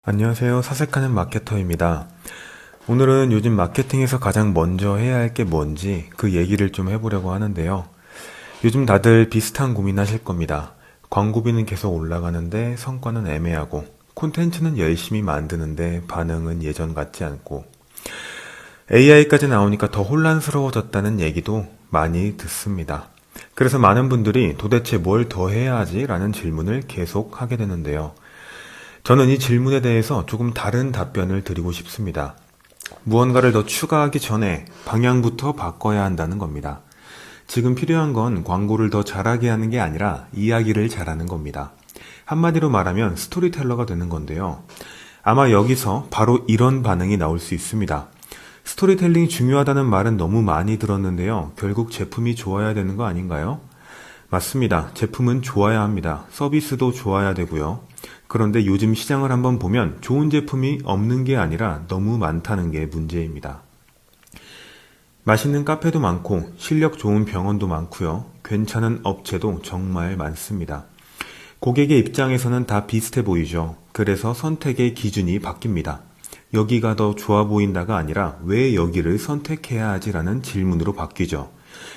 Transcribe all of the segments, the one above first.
안녕하세요. 사색하는 마케터입니다. 오늘은 요즘 마케팅에서 가장 먼저 해야 할 게 뭔지 그 얘기를 좀 해보려고 하는데요. 요즘 다들 비슷한 고민하실 겁니다. 광고비는 계속 올라가는데 성과는 애매하고 콘텐츠는 열심히 만드는데 반응은 예전 같지 않고 AI까지 나오니까 더 혼란스러워졌다는 얘기도 많이 듣습니다. 그래서 많은 분들이 도대체 뭘 더 해야 하지? 라는 질문을 계속 하게 되는데요. 저는 이 질문에 대해서 조금 다른 답변을 드리고 싶습니다. 무언가를 더 추가하기 전에 방향부터 바꿔야 한다는 겁니다. 지금 필요한 건 광고를 더 잘하게 하는 게 아니라 이야기를 잘하는 겁니다. 한마디로 말하면 스토리텔러가 되는 건데요. 아마 여기서 바로 이런 반응이 나올 수 있습니다. 스토리텔링이 중요하다는 말은 너무 많이 들었는데요. 결국 제품이 좋아야 되는 거 아닌가요? 맞습니다. 제품은 좋아야 합니다. 서비스도 좋아야 되고요. 그런데 요즘 시장을 한번 보면 좋은 제품이 없는 게 아니라 너무 많다는 게 문제입니다. 맛있는 카페도 많고 실력 좋은 병원도 많고요. 괜찮은 업체도 정말 많습니다. 고객의 입장에서는 다 비슷해 보이죠. 그래서 선택의 기준이 바뀝니다. 여기가 더 좋아 보인다가 아니라 왜 여기를 선택해야 하지라는 질문으로 바뀌죠.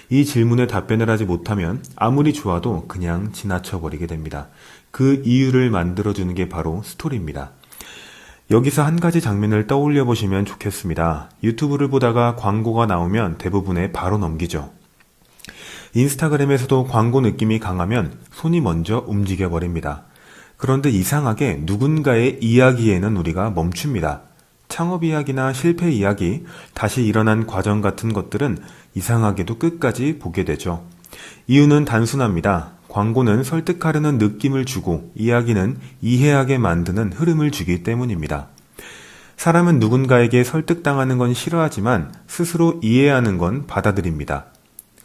이 질문에 답변을 하지 못하면 아무리 좋아도 그냥 지나쳐 버리게 됩니다. 그 이유를 만들어주는 게 바로 스토리입니다. 여기서 한 가지 장면을 떠올려 보시면 좋겠습니다. 유튜브를 보다가 광고가 나오면 대부분에 바로 넘기죠. 인스타그램에서도 광고 느낌이 강하면 손이 먼저 움직여 버립니다. 그런데 이상하게 누군가의 이야기에는 우리가 멈춥니다. 창업 이야기나 실패 이야기, 다시 일어난 과정 같은 것들은 이상하게도 끝까지 보게 되죠. 이유는 단순합니다. 광고는 설득하려는 느낌을 주고 이야기는 이해하게 만드는 흐름을 주기 때문입니다. 사람은 누군가에게 설득당하는 건 싫어하지만 스스로 이해하는 건 받아들입니다.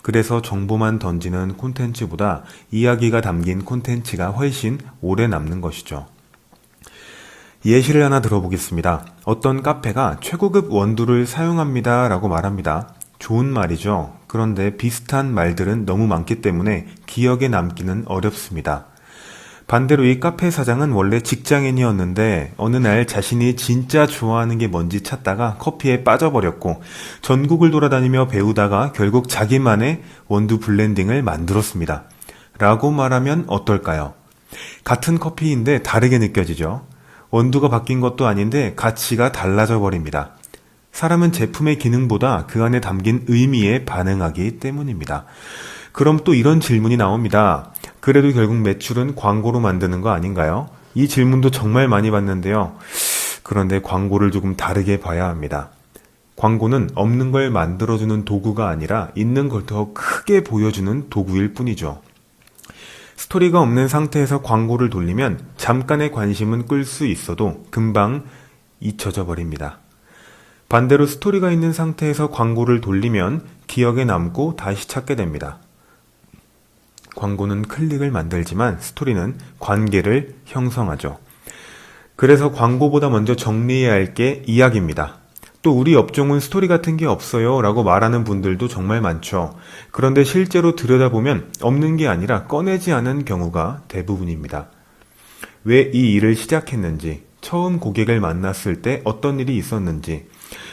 그래서 정보만 던지는 콘텐츠보다 이야기가 담긴 콘텐츠가 훨씬 오래 남는 것이죠. 예시를 하나 들어보겠습니다. 어떤 카페가 최고급 원두를 사용합니다 라고 말합니다. 좋은 말이죠. 그런데 비슷한 말들은 너무 많기 때문에 기억에 남기는 어렵습니다. 반대로 이 카페 사장은 원래 직장인이었는데 어느 날 자신이 진짜 좋아하는 게 뭔지 찾다가 커피에 빠져버렸고 전국을 돌아다니며 배우다가 결국 자기만의 원두 블렌딩을 만들었습니다. 라고 말하면 어떨까요? 같은 커피인데 다르게 느껴지죠. 원두가 바뀐 것도 아닌데 가치가 달라져 버립니다. 사람은 제품의 기능보다 그 안에 담긴 의미에 반응하기 때문입니다. 그럼 또 이런 질문이 나옵니다. 그래도 결국 매출은 광고로 만드는 거 아닌가요? 이 질문도 정말 많이 받는데요. 그런데 광고를 조금 다르게 봐야 합니다. 광고는 없는 걸 만들어주는 도구가 아니라 있는 걸 더 크게 보여주는 도구일 뿐이죠. 스토리가 없는 상태에서 광고를 돌리면 잠깐의 관심은 끌 수 있어도 금방 잊혀져 버립니다. 반대로 스토리가 있는 상태에서 광고를 돌리면 기억에 남고 다시 찾게 됩니다. 광고는 클릭을 만들지만 스토리는 관계를 형성하죠. 그래서 광고보다 먼저 정리해야 할 게 이야기입니다. 또 우리 업종은 스토리 같은 게 없어요 라고 말하는 분들도 정말 많죠. 그런데 실제로 들여다보면 없는 게 아니라 꺼내지 않은 경우가 대부분입니다. 왜 이 일을 시작했는지, 처음 고객을 만났을 때 어떤 일이 있었는지,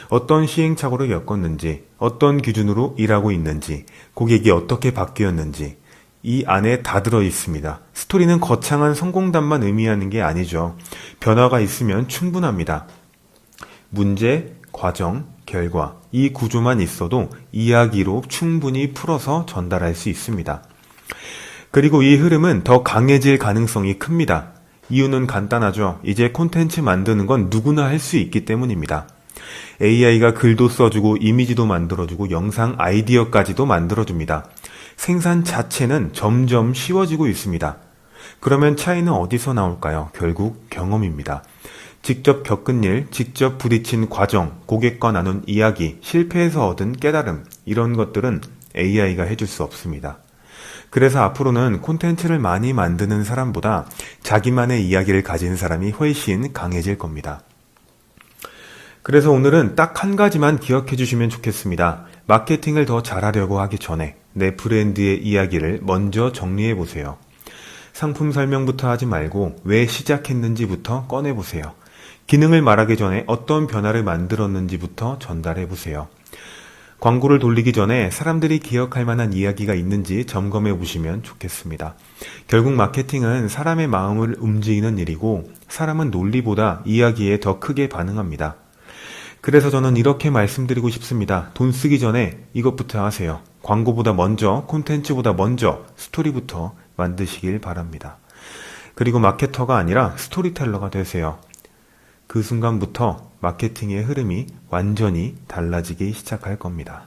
어떤 시행착오를 겪었는지, 어떤 기준으로 일하고 있는지, 고객이 어떻게 바뀌었는지 이 안에 다 들어 있습니다. 스토리는 거창한 성공담만 의미하는 게 아니죠. 변화가 있으면 충분합니다. 문제, 과정, 결과 이 구조만 있어도 이야기로 충분히 풀어서 전달할 수 있습니다. 그리고 이 흐름은 더 강해질 가능성이 큽니다. 이유는 간단하죠. 이제 콘텐츠 만드는 건 누구나 할 수 있기 때문입니다. AI가 글도 써주고 이미지도 만들어주고 영상 아이디어까지도 만들어줍니다. 생산 자체는 점점 쉬워지고 있습니다. 그러면 차이는 어디서 나올까요? 결국 경험입니다. 직접 겪은 일, 직접 부딪힌 과정, 고객과 나눈 이야기, 실패에서 얻은 깨달음 이런 것들은 AI가 해줄 수 없습니다. 그래서 앞으로는 콘텐츠를 많이 만드는 사람보다 자기만의 이야기를 가진 사람이 훨씬 강해질 겁니다. 그래서 오늘은 딱 한 가지만 기억해 주시면 좋겠습니다. 마케팅을 더 잘하려고 하기 전에 내 브랜드의 이야기를 먼저 정리해 보세요. 상품 설명부터 하지 말고 왜 시작했는지부터 꺼내보세요. 기능을 말하기 전에 어떤 변화를 만들었는지부터 전달해 보세요. 광고를 돌리기 전에 사람들이 기억할 만한 이야기가 있는지 점검해 보시면 좋겠습니다. 결국 마케팅은 사람의 마음을 움직이는 일이고 사람은 논리보다 이야기에 더 크게 반응합니다. 그래서 저는 이렇게 말씀드리고 싶습니다. 돈 쓰기 전에 이것부터 하세요. 광고보다 먼저, 콘텐츠보다 먼저 스토리부터 만드시길 바랍니다. 그리고 마케터가 아니라 스토리텔러가 되세요. 그 순간부터 마케팅의 흐름이 완전히 달라지기 시작할 겁니다.